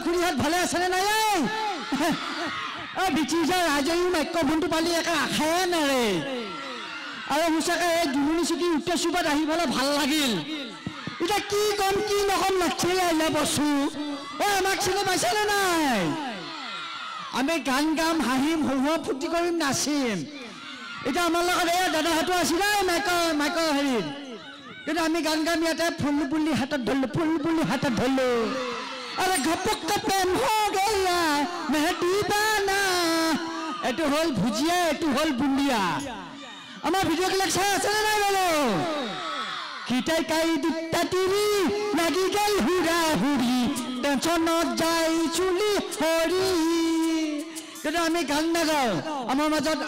খুৰীহঁত ভালে আছেনে নাই বিচি যা ৰাজেও মাইক্ৰফোনটো পালি একে আশায়ে নেৰে আৰু সঁচাকৈ এই দুমুনি চুটি উত্তৰ চুবাত আহি পেলাই ভাল লাগিল এতিয়া কি কম কি নকম নাচিলে আহিলে বস্তু আমাক চিনি পাইছেনে নাই আমি গান গাম হাঁহিম হুঁহুৱা ফূৰ্তি কৰিম নাচিম এতিয়া আমাৰ লগত এই দাদাহঁতো আছিলে মাইকৰ হেৰিত কিন্তু আমি গান গাম ইয়াতে ফুল বুলি হাতত ধৰিলো अरे घपक प्रेम हो गया मैं दीवाना एटू होल भुजिया एटू होल बुंदिया আমার ভিডিও ক্লিপ চাই আছে না নাই বলো কিটাই কাই দুটা তিরি লাগি গেল হুরা হুরি টেনশনত যাই চুলি হৰি কিন্তু আমি গান নাগাও আমাৰ মাজত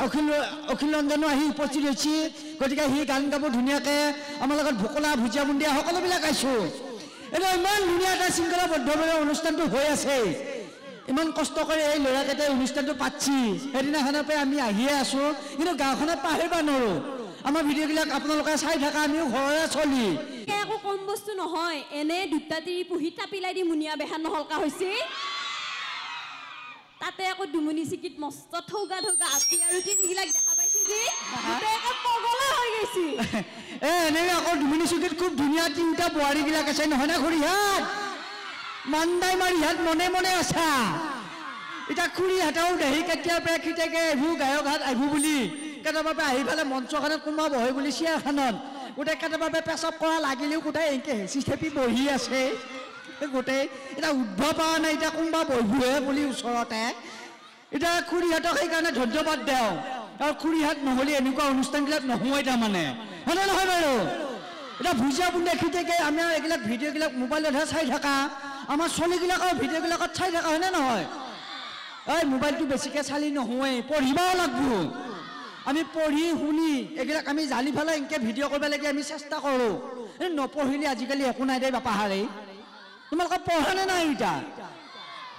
অখিল ৰঞ্জনো আহি উপস্থিত হৈছে গতিকে হি গান গাব ধুনীয়াকৈ আমাৰ লগত ভোকলা ভুজিয়া বুন্দিয়া সকলোবিলাক আইছো এটা ইমান ধুনীয়া এটা শৃংখলাবদ্ধভাৱে অনুষ্ঠানটো হৈ আছে ইমান কষ্ট কৰি এই ল'ৰাকেইটাই অনুষ্ঠানটো পাতছি সেইদিনাখনৰ পৰা আমি আহিয়ে আছো কিন্তু গাঁওখনত পাহিব নোৱাৰো আমাৰ ভিডিঅ'বিলাক আপোনালোকে চাই থকা আমিও ঘৰৰে চলি একো কম বস্তু নহয় এনে দুটা তিৰি পুহি টাপিলাই দি মুনিয়া বেহান নহলকা হৈছে তাতে আকৌ দুমুনি চিকিত মস্ত ঠৌগা আঠি আৰু তিনিবিলাক দেখা পাইছে যে গোটেই একো পগলা হৈ গৈছে এনে আকৌ দুমুনি চিকিত খুব ধুনীয়া তিনিটা বোৱাৰীবিলাক আছে নহয় না খুৰীহাত মান্দাই মাৰিহাত মনে মনে আছা এটা খুৰীহাতেও দেহি কেতিয়াৰ পৰা খিটেকে আহিব গায়কহাত আহিব বুলি কেতিয়াবা আহি পেলাই মঞ্চখনত কোনোবা বহে বুলি চিয়াৰখনত গোটেই কেতিয়াবা পেচাব কৰা লাগিলেও গোটেই এনেকৈ হেঁচি থেপি বহি আছে গোটেই এটা উদ্ভৱ পোৱা নাই এতিয়া কোনোবা বহিবহে বুলি ওচৰতে এতিয়া খুৰীহাতক সেইকাৰণে ধন্যবাদ দিওঁ আৰু খুৰীহাত নহ'লে এনেকুৱা অনুষ্ঠানবিলাক নহয় তাৰমানে হয়নে নহয় বাৰু এটা ভুজিয়া বুন্দিয়া খিটেকে আমি এইবিলাক ভিডিঅ'বিলাক মোবাইলতহে চাই থকা আমাৰ ছোৱালীবিলাকৰ ভিডিঅ'বিলাকত চাই থকা হয়নে নহয় এই মোবাইলটো বেছিকৈ চালি নহয়েই পঢ়িবও লাগিব আমি পঢ়ি শুনি এইবিলাক আমি জানি পেলাই এনেকৈ ভিডিঅ' কৰিব লাগে আমি চেষ্টা কৰোঁ নপঢ়িলে আজিকালি একো নাই দে বাপাহাৰে তোমালোকে পঢ়ানে নাই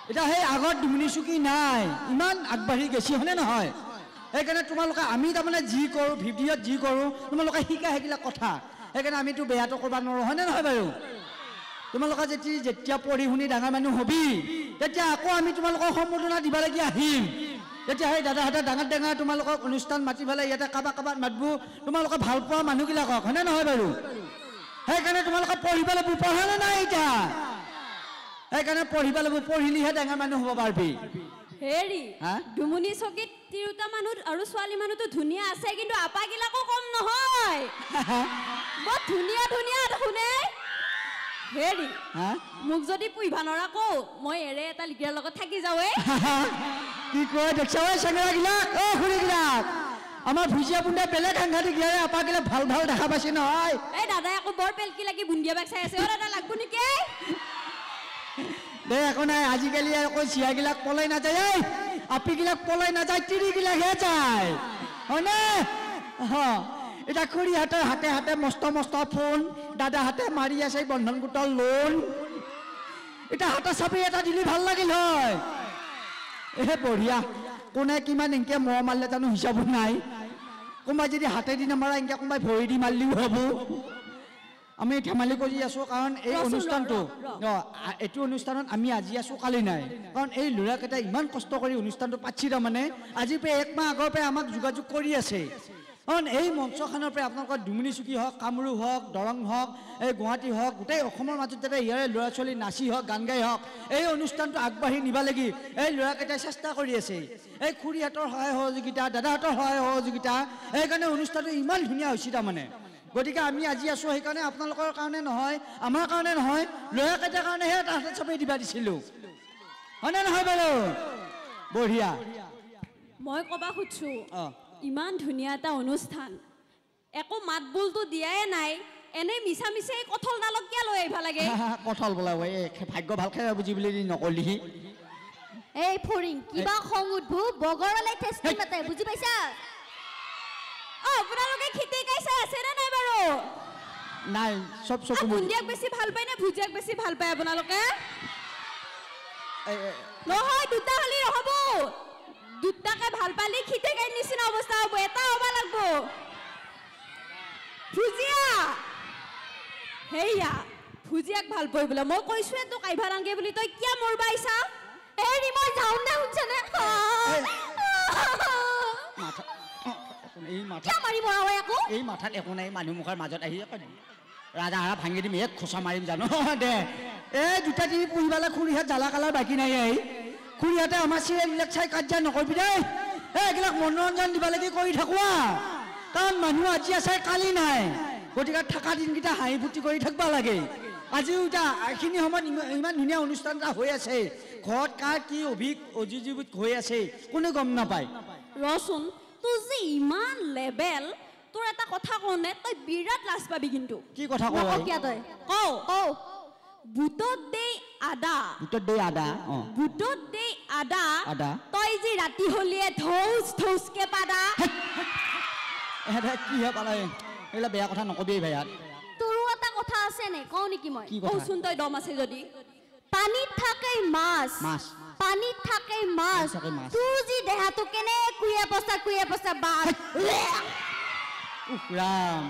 এতিয়া সেই আগত দুমুনি চুকি নাই ইমান আগবাঢ়ি গৈছে হয়নে নহয় সেইকাৰণে তোমালোকে আমি তাৰমানে যি কৰোঁ ভিডিঅ'ত যি কৰোঁ তোমালোকে শিকা সেইবিলাক কথা সেইকাৰণে আমিতো বেয়াটো কৰিব নোৱাৰোঁ হয়নে নহয় বাৰু তোমালোকে যেতিয়া পঢ়ি শুনি ডাঙৰ মানুহ হবি তেতিয়া আকৌ আমি তোমালোকক সম্বোধনা দিবলগীয়া আহিম তেতিয়া সেই দাদাহঁতে ডাঙৰ তোমালোকক অনুষ্ঠান মাতি পেলাই ইয়াতে কাৰোবাক মাতব তোমালোকে ভাল পোৱা মানুহবিলাকক হয়নে নহয় বাৰু সেইকাৰণে তোমালোকে পঢ়িব লাগিব পঢ়ানে নাই এতিয়া সেইকাৰণে পঢ়িব লাগিব পঢ়িলেহে ডাঙৰ মানুহ হ'ব পাৰিবি হেৰি দুমুনি চকীত তিৰোতা মানুহ আৰু ছোৱালী মানুহটো ধুনীয়া আছে কিন্তু আপাগিলাকো কম নহয় বৰ ধুনীয়া শুনে হেৰি মোক যদি পুহিবা নৰাকো মই এৰে এটা লিগিৰাৰ লগত থাকি যাওঁৱে কি কয় দেখছা চেঙেৰাগিলাক খুৰীগিলাক আমাৰ ভুজিয়া বুন্দিয়া বেলেগ সাংঘাতিক ইয়াৰে আপাগিলাক ভাল দেখা পাইছে নহয় এই দাদাই আকৌ বৰ পেলকি লাগি বুন্দিয়া বেগ চাই আছে দাদা লাগব নেকি দে একো নাই আজিকালি আকৌ চিয়াগিলাক পলাই নাযায় আপিগিলাক পলাই নাযায় তিৰিগিলাকহে যায় হয়নে এতিয়া খুৰীহাতৰ হাতে মস্ত ফোন দাদাহাতে মাৰি আছে বন্ধন গোটৰ লোন এতিয়া হাতে চাপি এটা দিলে ভাল লাগিল হয় বঢ়িয়া কোনে কিমান এনেকৈ মহ মাৰিলে জানো হিচাপো নাই কোনোবাই যদি হাতে দি নামাৰা এনেকৈ কোনোবাই ভৰি দি মাৰিলেও হ'ব আমি ধেমালি কৰি আছোঁ কাৰণ এই অনুষ্ঠানটো এইটো অনুষ্ঠানত আমি আজি আছোঁ কালি নাই কাৰণ এই ল'ৰাকেইটা ইমান কষ্ট কৰি অনুষ্ঠানটো পাতছি তাৰমানে আজিৰ পৰা 1 মাহ আগৰ পৰা আমাক যোগাযোগ কৰি আছে কাৰণ এই মঞ্চখনৰ পৰা আপোনালোকৰ দুমুনি চুকি হওক কামৰূপ হওক দৰং হওক এই গুৱাহাটী হওক গোটেই অসমৰ মাজত যাতে ইয়াৰে ল'ৰা ছোৱালী নাচি হওক গান গাই হওক এই অনুষ্ঠানটো আগবাঢ়ি নিব লাগি এই ল'ৰাকেইটাই চেষ্টা কৰি আছে এই খুৰীহঁতৰ সহায় সহযোগিতা দাদাহঁতৰ সহায় সহযোগিতা সেইকাৰণে অনুষ্ঠানটো ইমান ধুনীয়া হৈছে তাৰমানে গতিকে আমি আজি আছোঁ সেইকাৰণে আপোনালোকৰ কাৰণে নহয় আমাৰ কাৰণে নহয় ল'ৰাকেইটাৰ কাৰণেহে এটা হাতত চাপি দিবা দিছিলোঁ হয়নে নহয় বাৰু বঢ়িয়া মই ক'ব খুজিছোঁ ইমান ধুনীয়া এটা অনুষ্ঠান একো মাত বোলটো দিয়াই নাই এনে মিছা কঠল ডালক কিয় লৈ আহিব লাগে কঠল বোলা ভাগ্য ভাল খাই বুজি বুলি নকলি এই ফৰিং কিবা খং উঠবো বগৰলে টেষ্টি মাতে বুজি পাইছা আপোনালোকে খেতি কাইছে আছে না নাই বাৰু নাই সব চকু বুন্দিয়াক বেছি ভাল পায় না ভুজিয়াক বেছি ভাল পায় আপোনালোকে নহয় দুটা হলি হ'ব দুটাকে ভাল পালি খেতি কাই নিচিনা অৱস্থা হ'ব এটা হ'ব লাগব ভুজিয়া হেয়া ভুজিয়াক ভাল পাই বোলে মই কৈছোৱে তোক আইভা নাংগে বুলি তই কিয় মৰবা আইছা এই মাথা কিয় মাৰিব আৰু আকৌ এই মাথাত একো নাই মানুহ মুখৰ মাজত আহি ৰাজাহাৰা ভাঙি দিম এক খোচা মাৰিম জানো দে এই দুটা টিভি পুহিবালে খুৰীহাত জ্বালা কালাৰ বাকী নাই আহি খুৰীহাতে আমাৰ চিৰিয়েলবিলাক চাই কাজিয়া নকৰিবি দেই এইবিলাক মনোৰঞ্জন দিব লাগি কৰি থাকোঁ কাৰণ মানুহ আজি আছে কালি নাই গতিকে থকা দিনকেইটা হাঁহি ফূৰ্তি কৰি থাকিব লাগে আজিও এতিয়া এইখিনি সময়ত ইমান ধুনীয়া অনুষ্ঠান এটা হৈ আছে ঘৰত কাৰ কি অভিযোগ হৈ আছে কোনে গম নাপায় ৰচোন তোৰ যে ইমান লেবেল তোৰ এটা কথা কওঁনে তই বিৰাট লাজ পাবি কিন্তু কি কথা কওঁ তই কওঁ বুটত দেই আদা তই যি ৰাতি হলিয়ে ধৌচকে পাদা কিহে পালে এইবিলাক বেয়া কথা নকবি ভাইয়াত তোৰো এটা কথা আছে নে কওঁ নেকি মই কওঁচোন তই দম আছে যদি পানীত থাকে মাছ তোৰ যি দেহাটো কেনে কুয়ে পচা বাঘ ৰাম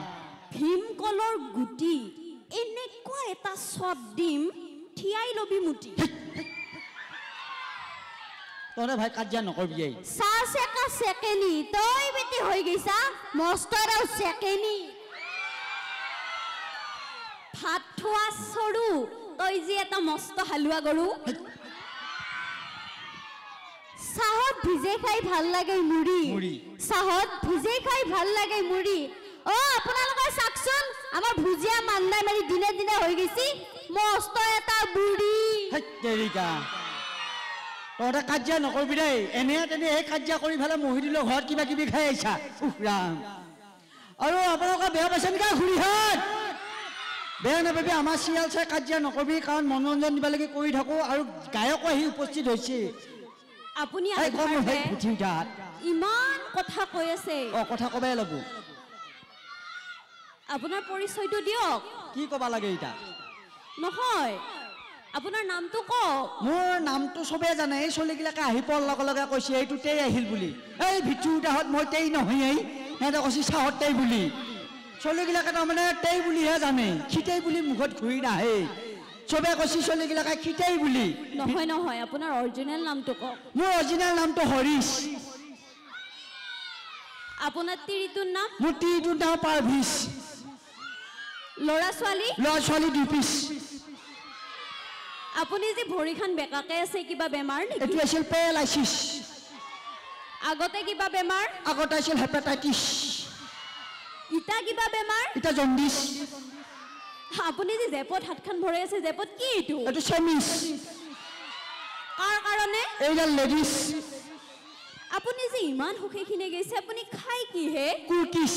ভীমকলৰ গুটি এনেকুৱা এটা চট দিম থিয়াই লবি মুটি তহঁতে ভাই কাজিয়া নকৰিবি চেকা চেকেনি তই বেটি হৈ গৈছা মস্ত আৰু চেকেনি ভাত থোৱা চৰু তই যি এটা মস্ত হালোৱা গৰু চাহত ভিজে খাই ভাল লাগে মুড়ি আপোনালোকে চাকচোন আমাৰ ভুজিয়া মান্দাই মাৰি দিনে দিনে হৈ গৈছি মস্ত এটা বুঢ়ী তহঁতে কাজিয়া নকৰিবি দেই এনে তেনে এই কাজিয়া কৰি পেলাই মহি দিলেও ঘৰত কিবা কিবি খাই আহিছা ৰাম আৰু আপোনালোকে বেয়া পাইছে নেকি খুৰীহাত বেয়া নাপাবি আমাৰ চিৰিয়েল চাই কাজিয়া নকৰিবি কাৰণ মনোৰঞ্জন দিব লাগে কৰি থাকোঁ আৰু গায়কো আহি উপস্থিত হৈছে আপুনি ইমান কথা কৈ আছে কথা কবাই ল'ব আপোনাৰ পৰিচয়টো দিয়ক কি ক'বা লাগে এতিয়া নহয় আপোনাৰ নামটো কওক মোৰ নামটো চবেই জানে এই চলিগিলাকে আহি পোৱাৰ লগে লগে কৈছে এইটো তেই আহিল বুলি এই ভিতৰুতাহত মই তেই নহয় সিহঁতে কৈছে চাহত তেই বুলি চলিগিলাকে তাৰমানে তেই বুলিহে জানে খিতেই বুলি মুখত ঘূৰি নাহে চবে কৈছে চলিগিলাকে খিতেই বুলি নহয় আপোনাৰ অৰিজিনেল নামটো কওক মোৰ অৰিজিনেল নামটো হৰিশ আপোনাৰ তিৰিটোৰ নাম মোৰ তিৰিটোৰ নাম পাৰভিশ ল'ৰা ছোৱালী 2 পিচ আপুনি যে ভৰিখন বেকাকে আছে কিবা বেমাৰ নেকি এটো আছিল পেৰালাইছিছ আগতে কিবা বেমাৰ আগতে আছিল হেপাটাইটিছ ইটা কিবা বেমাৰ ইটা জন্ডিছ আপুনি যে জেপত হাতখন ভৰাই আছে জেপত কি এটো চেমিছ কাৰ কাৰণে এইডাল লেডিছ আপুনি যে ইমান সুখেখিনে গৈছে আপুনি খাই কি হে কুকিছ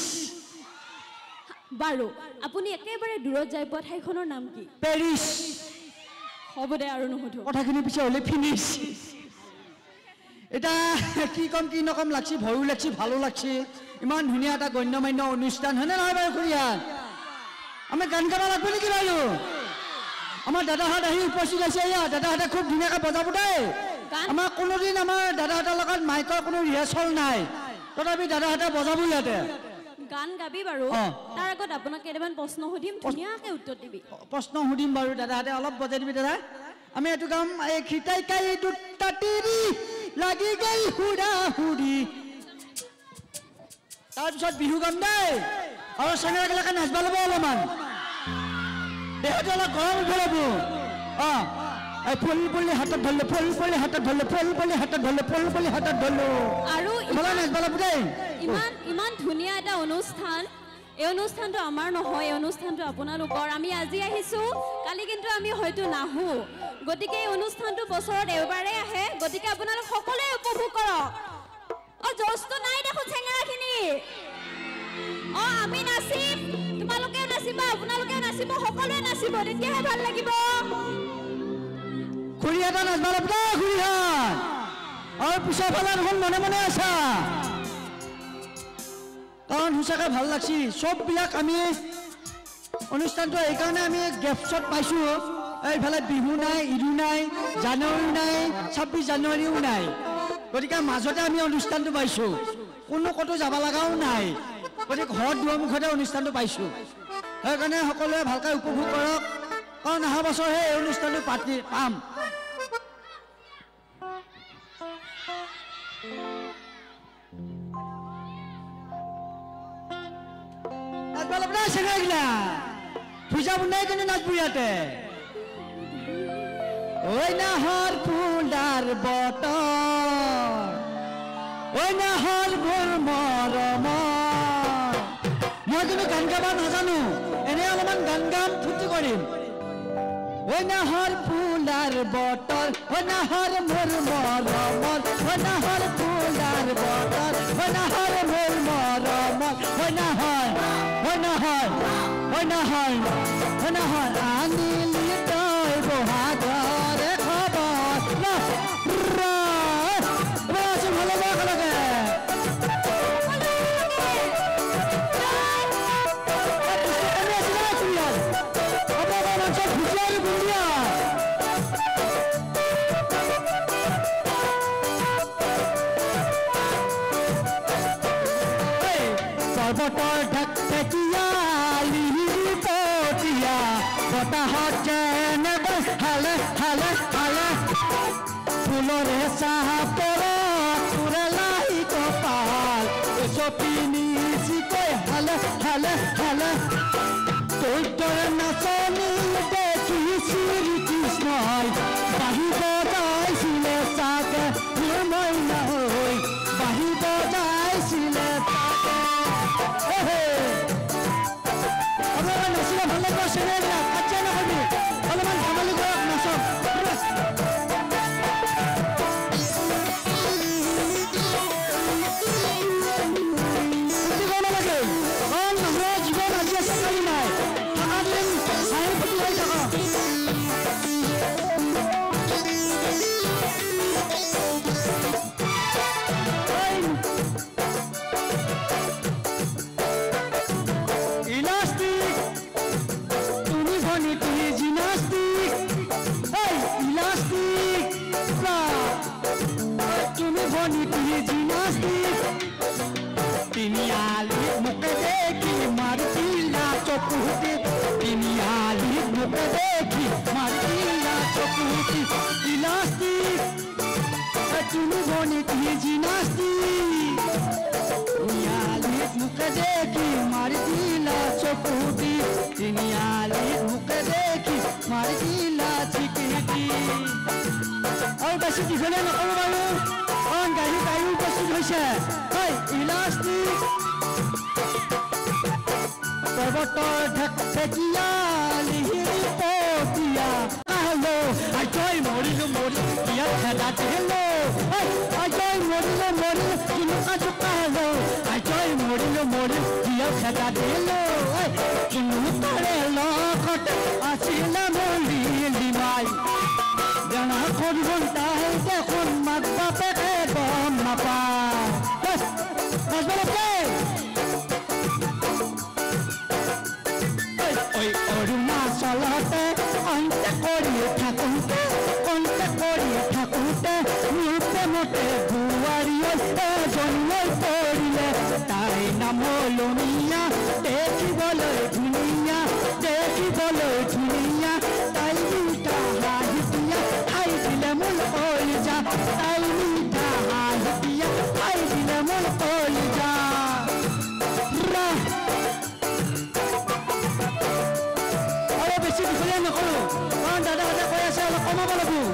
বাৰু আপুনি একেবাৰে দূৰত যাই পোৱা ঠাইখনৰ নাম কি পেৰিছ হ'ব দে আৰু নুসুধো কথাখিনি পিছে হ'লে ফিনিছ এটা কি কম কি নকম লাগছি ভয়ো লাগছি ভালো লাগছি ইমান ধুনীয়া এটা গণ্যমান্য অনুষ্ঠান হয়নে নহয় বাৰু খুৰীহাত আমি গান গাব লাগব নেকি বাৰু আমাৰ দাদাহঁত আহি উপস্থিত আছে দাদাহঁতে খুব ধুনীয়াকৈ বজাব দেই আমাৰ কোনোদিন আমাৰ দাদাহঁতৰ লগত মাইকৰ কোনো ৰিহাৰ্চল নাই তথাপি দাদাহঁতে বজাব ইয়াতে গান গাবি বাৰু তাৰ আগত আপোনাক কেইটামান প্ৰশ্ন সুধিম ধুনীয়াকৈ উত্তৰ দিবি প্ৰশ্ন সুধিম বাৰু দাদাহঁতে অলপ বজাই দিবি দাদা আমি এইটো গাম এই খিতাই কাই দুটা তিৰি লাগি গ'ল হুৰা হুৰি তাৰপিছত বিহু গাম দেই আৰু চেঙেৰাগিলাকে নাচবা ল'ব অলপমান দেহটো অলপ গৰম উঠিব ল'ব ফুল পুলি হাতত ধৰিলো ফুল পুলি হাতত ধৰিলো ফুল পুলি হাতত ধৰিলো ফুল পুলি হাতত ধৰিলো আৰু নাচবা ল'ব দেই ইমান ধুনীয়া এটা অনুষ্ঠান এই অনুষ্ঠানটো আমাৰ নহয় এই অনুষ্ঠানটো আপোনালোকৰ আমি আজি আহিছোঁ কালি কিন্তু আমি হয়তো নাহো গতিকে এই অনুষ্ঠানটো বছৰত এবাৰেই আহে গতিকে আপোনালোক সকলোৱে উপভোগ কৰক জোচটো নাই দেখোন চেঙেৰাখিনি আমি নাচিম তোমালোকেও নাচিবা আপোনালোকেও নাচিব সকলোৱে নাচিব তেতিয়াহে ভাল লাগিব খুৰীহাত নাচবা ল'ব দেই খুৰীহাত আৰু পিছৰ ফালে দেখোন মনে মনে আছা কাৰণ সঁচাকৈ ভাল লাগছি চববিলাক আমি অনুষ্ঠানটো এইকাৰণে আমি গেপছত পাইছোঁ এইফালে বিহু নাই ঈদো নাই জানুৱাৰী নাই 26 জানুৱাৰীও নাই গতিকে মাজতে আমি অনুষ্ঠানটো পাইছোঁ কোনো ক'তো যাব লগাও নাই গতিকে ঘৰত দুৱাৰমুখতে অনুষ্ঠানটো পাইছোঁ সেইকাৰণে সকলোৱে ভালকৈ উপভোগ কৰক কাৰণ অহা বছৰহে এই অনুষ্ঠানটো পাম বল বল সেনা গিলা পূজা বনাই কেনে নাচবো ইয়াতে ওই নাহর ফুলার বতৰ ওই নাহৰ ভোৰ মৰম মই কিন্তু গান গাব নাজানো এনে অলপমান গান গাম ফূৰ্তি কৰিম ওই নাহৰ ফুলাৰ বতৰ ওই নাহৰ ভোৰ মৰম ওই নাহৰ ফুলাৰ বতৰ ওই নাহৰ ভোৰ মৰম ওই নাহৰ ওই নাহৰ ওই নাহৰ ওই নাহৰ আনিলি তই বহাগৰে খবৰ ভালো লাগে পৰ্বতৰ ঢাকিয়া লিহিৰি পতিয়া বতাহত যেনেকৈ হালে হালে হালে ফুলৰে চাহ পৰে লাই কপাল চপিনি চিকৈ হালে হালে হালে তোৰ দৰে নাচনি দেখি শ্ৰী কৃষ্ণই বাঁহী বজাইছিলে চাগে মোৰ মইনা হৈ বাঁহী বজাইছিলে আপনাৰা নাচিলে ভাল লাগবে সেনে কাচ্চা নকবি অলপমান ধেমালি কৰক নাচক লাগে কাৰণ মানুহৰ জীৱন আজি আছে কালি নাই থকা দিন চাইৰ প্ৰতি হৈ থাকক তুমি বনিতি জিনাস্তিক নিয়ালিত মুখে দেখি মাৰি দিলা চকুটি নিয়ালিত মুখে দেখি মাৰি দিলা চিকিটি আৰু বেছি দীঘলীয়া নকৰো বাৰু কাৰণ গাড়ী উপস্থিত হৈছে ইলাষ্টিক পৰ্বতৰ ঢেকিয়া লিহিৰি পতিয়া হেল্লো আজয় মৰিলো ইয়াত খেদাতে হেল্লো আজয় মৰিলো কিনুকা জোকা হেল্লো আজয় মৰিলো ইয়াত খেদাতে হেল্লো কিনু তাৰে লগত আছিলে মৰিলি মাই জানা কোন ঘণ্টাই দেখোন মাক বাপেকে গম নাপায় অৰুণাচলতে অন্তে কৰিয়ে থাকোঁতে মোৰ প্ৰেমতে বোৱাৰীয়ে এজনীয়ে পৰিলে তাই নাম লুনিয়া দেখিবলৈ ধুনীয়া তাই মিঠা হাঁহি দিয়া খাই দিলে মোৰ কলিজা তাই মিঠা হাঁহি দিয়া খাই দিলে মোৰ কলিজা বেছি দীঘলীয়া নকৰো কাৰণ দাদাহঁতে কৈ আছে অলপ কমাব লাগিব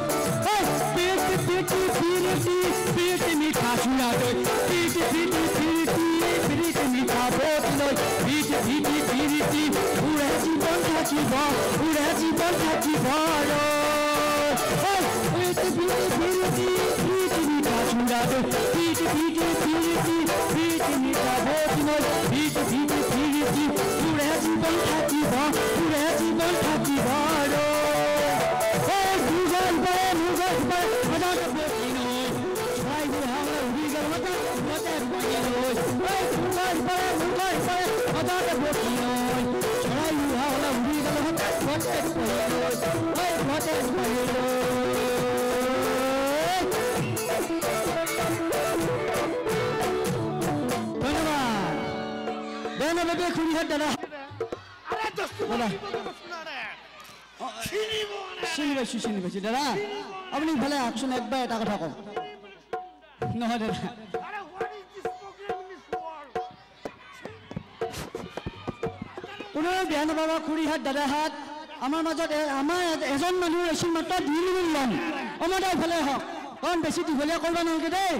পিটি মিঠা চুৰা দৈ পিটি মিঠা ভোট লৈ পিটি উৰে জীৱন থাকিব পিটি মিঠা চুৰা দৈ পিটি মিঠা ভোট লৈ পিটি উৰে জীৱন থাকিব চিনি পাইছো দাদা আপুনি ভালে আহকচোন একবাৰ এটা কথা কওঁ নহয় দাদা কোনো বেয়া নাপাবা খুৰীহাত দাদাহাত আমাৰ মাজত আমাৰ এজন মানুহ আছিল মাত্ৰ 2 মিনিট ল'ম অমদাই ভালে হওক কাৰণ বেছি দীঘলীয়া কৰিব নালাগে দেই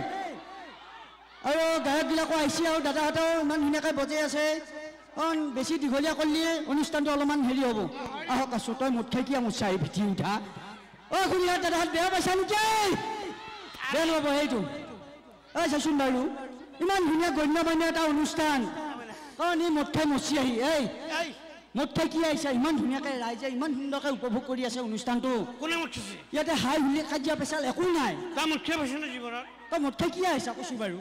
আৰু গায়কবিলাকো আহিছে আৰু দাদাহঁতেও ইমান ধুনীয়াকৈ বজাই আছে কাৰণ বেছি দীঘলীয়া কৰিলে অনুষ্ঠানটো অলপমান হেৰি হ'ব আহক আছোঁ তই মুঠ খাই কি আমোচা আহি ভিটি উঠা খুৰীহাত দাদাহাত বেয়া পাইছা নেকি বেয়া নাপাব সেইটো চাচোন বাৰু ইমান ধুনীয়া গণ্য মান্য এটা অনুষ্ঠান কাৰণ এই মঠ খাই মচি আহি মঠ খাই কি আহিছে ইমান ধুনীয়াকৈ ৰাইজে ইমান সুন্দৰকৈ উপভোগ কৰি আছে অনুষ্ঠানটো ইয়াতে হাই হুলি কাজিয়া পেচাল একো নাই তই মঠ খাই কি আহিছা কৈছো বাৰু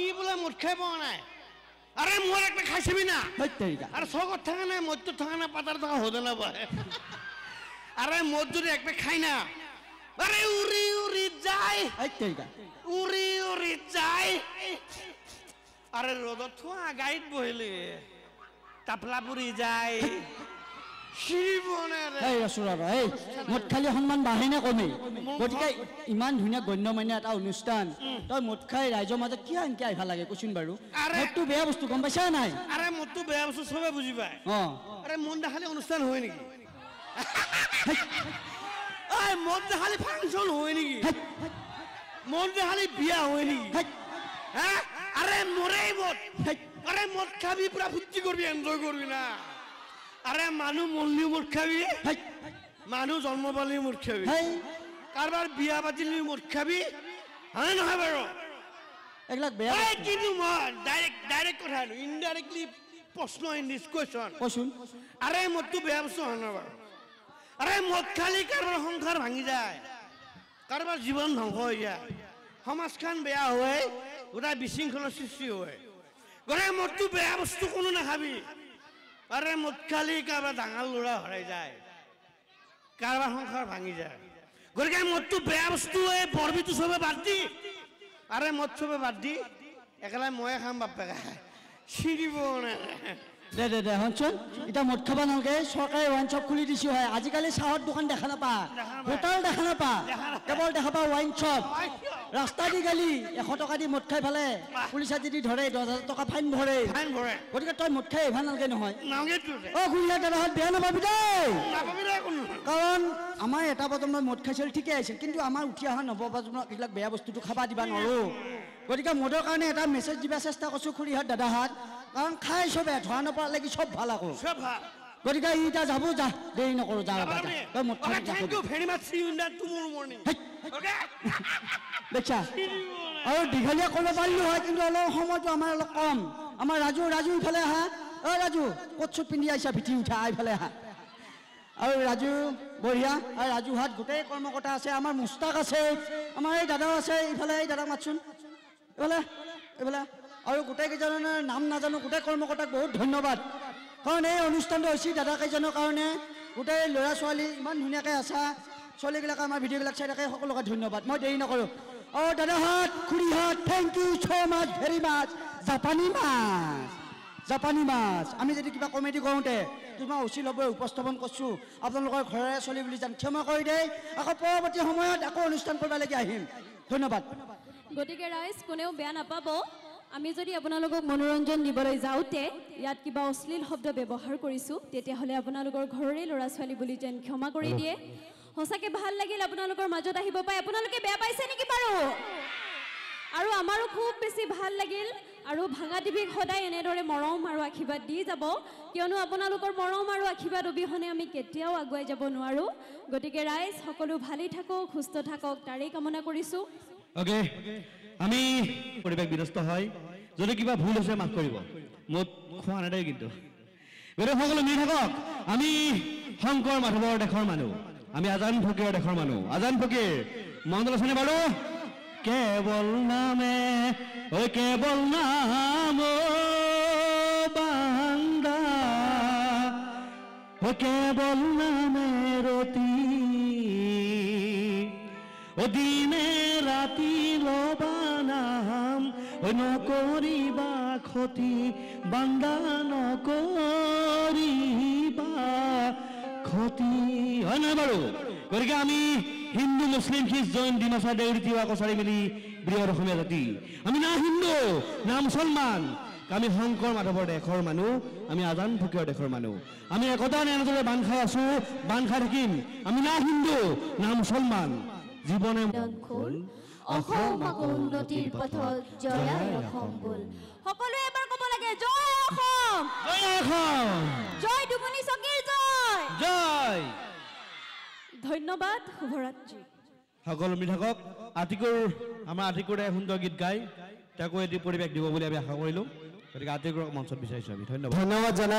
ই বোলে মদ খাই পোৱা নাই আৰে মোৰ একটা খাইছিবি না আরে চকত থাকা নাই মদটো থাকা না পাতার থাকা হতে না পারে আরে মদ যদি একটা খাই না আরে উড়ি উড়ি যায় উড়ি উড়ি যায় আরে রোদত থোয়া গাইড বহিলে তাপলা পুরি যায় মদ খালি সন্মান বাঢ়ে নে কমে গতিকে ইমান ধুনীয়া গণ্যমান্য এটা অনুষ্ঠান তই মদ খাই ৰাইজৰ মাজত কিয় এনেকে আহিব লাগে কৈছোন বাৰু মদটো বেয়া বস্তু গম পাইছা নাই আৰে মদটো বেয়া বস্তু চবে বুজি পায় আৰে মদ দেখালে অনুষ্ঠান হয় নেকি মদ দেখালে ফাংচন হয় নেকি মদ দেখালে বিয়া হয় নেকি আরে মরেই মদ আরে মদ খাবি পুরা ফুর্তি করবি এনজয় করবি না আরে মানুহ মরলিও মদ খাবি মানুহ জন্ম পালিও মদ খাবি কারবার বিয়া পাতিলিও মদ খাবি হ্যাঁ নহয় বাৰু এগুলা বেয়া কিন্তু মই ডাইরেক্ট কথা ইনডাইরেক্টলি প্রশ্ন ইন দিস কোয়েশ্চন কচোন আরে মদটো বেয়া বস্তু হয় না বাৰু আৰে মদ খালি কাৰবাৰ সংসাৰ ভাঙি যায় কাৰবাৰ জীবন ধ্বংস হৈ যায় সমাজখন বেয়া হয় গোটা বিশৃংখলৰ সৃষ্টি হয় গতিকে মদটো বেয়া বস্তু কোনো নাখাবি আৰে মদ খালি কাৰবাৰ ডাঙৰ ল'ৰা হৰাই যায় কাৰবাৰ সংসাৰ ভাঙি যায় গতিকে মদটো বেয়া বস্তু হয় বৰবিটো চবে বাদ দি আৰে মদ চবে বাদ দি একেলাই ময়ে খাম বাপেকে চিৰিব দে শুনচোন এতিয়া মদ খাব নালাগে চৰকাৰে ৱাইন শ্বপ খুলি দিছো হয় আজিকালি চাহৰ দোকান দেখা নাপা হোটেল দেখা নাপা কেৱল দেখা পা ৱাইন শ্বপ ৰাস্তা দি গালি 100 টকা দি মদ খাই ফালে পুলিচে যদি ধৰে 10,000 টকা ফাইন ভৰে গতিকে তই মদ খাই ভাল নালাগে নহয় খুৰীয়া দাদাহঁত বেয়া নাপাবি দেই কাৰণ আমাৰ এটা প্ৰজন্মই মদ খাইছিল ঠিকে আছিল কিন্তু আমাৰ উঠি অহা নৱপ্ৰজন্মক এইবিলাক বেয়া বস্তুটো খাবা দিবা নোৱাৰো গতিকে মদৰ কাৰণে এটা মেছেজ দিবা চেষ্টা কৰিছো খুৰীহাত দাদাহাত কাৰণ খাই চবে ধৰা নপৰা লাগি চব ভাল আকৌ গতিকে ইটা যাব যা দেৰি নকৰো যা তই মদ খাই দেখা আৰু দীঘলীয়া কৰিব পাৰিলো হয় কিন্তু অলপ সময়টো আমাৰ অলপ কম আমাৰ ৰাজু ইফালে আহা ৰাজু ক'ত চুট পিন্ধি আহিছা ভিটি উঠা এইফালে আহা আৰু ৰাজু বঢ়িয়া আৰু ৰাজুহাত গোটেই কৰ্মকৰ্তা আছে আমাৰ মুস্তাক আছে আমাৰ এই দাদাও আছে ইফালে এই দাদাক মাতচোন এইফালে আৰু গোটেই কেইজনৰ নাম নাজানো গোটেই কৰ্মকৰ্তাক বহুত ধন্যবাদ কাৰণ এই অনুষ্ঠানটো হৈছে দাদা কেইজনৰ কাৰণে গোটেই ল'ৰা ছোৱালী ইমান ধুনীয়াকৈ আছা ছোৱালীবিলাকে আমাৰ ভিডিঅ'বিলাক চাই থাকে সকলোকে ধন্যবাদ মই দেৰি নকৰোঁ দাদাহাত খুৰীহাত thank you so' much very much জাপানী মাছ আমি যদি কিবা কমেডি কৰোঁতে তোমাৰ উচিতভাৱে উপস্থাপন কৰিছোঁ আপোনালোকৰ ঘৰৰে চলি বুলি যেন ক্ষমা কৰি দেই আকৌ পৰৱৰ্তী সময়ত আকৌ অনুষ্ঠান কৰিবলৈকে আহিম ধন্যবাদ গতিকে ৰাইজ কোনেও বেয়া নাপাব আমি যদি আপোনালোকক মনোৰঞ্জন দিবলৈ যাওঁতে ইয়াত কিবা অশ্লীল শব্দ ব্যৱহাৰ কৰিছোঁ তেতিয়াহ'লে আপোনালোকৰ ঘৰৰে ল'ৰা ছোৱালী বুলি যেন ক্ষমা কৰি দিয়ে সঁচাকৈ ভাল লাগিল আপোনালোকৰ মাজত আহিব পাই আপোনালোকে বেয়া পাইছে নেকি বাৰু আৰু আমাৰো খুব বেছি ভাল লাগিল আৰু ভাঙা টিভিক সদায় এনেদৰে মৰম আৰু আশীৰ্বাদ দি যাব কিয়নো আপোনালোকৰ মৰম আৰু আশীৰ্বাদ অবিহনে আমি কেতিয়াও আগুৱাই যাব নোৱাৰোঁ গতিকে ৰাইজ সকলো ভালেই থাকক সুস্থ থাকক তাৰেই কামনা কৰিছোঁ ওকে আমি পৰিৱেশ বিনষ্ট হয় যদি কিবা ভুল হৈছে মাফ কৰিব মদ খোৱা নাই কিন্তু গতিকে সকলো মিলি থাকক আমি শংকৰ মাধৱৰ দেশৰ মানুহ আমি আজান ফকীৰৰ দেশৰ মানুহ আজান ফকীৰ মনত আছেনে বাৰু কেৱল নামে কেৱল নাম বান্দা কেৱল নামে ৰতি দিনে ৰাতি ল'বা নাম নকৰিবা ক্ষতি বান্দা নকৰিবা ক্ষতি হয় নহয় বাৰু গতিকে আমি হিন্দু মুছলিম খ্ৰীষ্ট জৈন ডিমাচা দেউৰী তিৱা কছাৰী মিলি বৃহৎ অসমীয়া জাতি আমি না হিন্দু না মুছলমান আমি শংকৰ মাধৱৰ দেশৰ মানুহ, আমি আজান ফকীৰৰ দেশৰ মানুহ। আমি একতা এনেদৰে বান্ধ খাই আছো, বান্ধ খাই থাকিম। আমি না হিন্দু না মুছলমান, জীৱনে অসম উন্নতিৰ পথত জয় অসম বল। সকলোৱে এবাৰ ক'ব লাগে জয় অসম, জয় অসম, জয় দুমুনি চকীৰ জয় জয়। ধন্যবাদ, শুভৰাত্ৰি। সকলো মিলি থাকক। আতিকুৰ আমাৰ আতিকুৰে সুন্দৰ গীত গাই তেওঁকো এটি পৰিৱেশ দিব বুলি আমি আশা কৰিলোঁ। গতিকে আতিকুৰক মঞ্চত বিচাৰিছোঁ আমি। ধন্যবাদ। ধন্যবাদ জনাই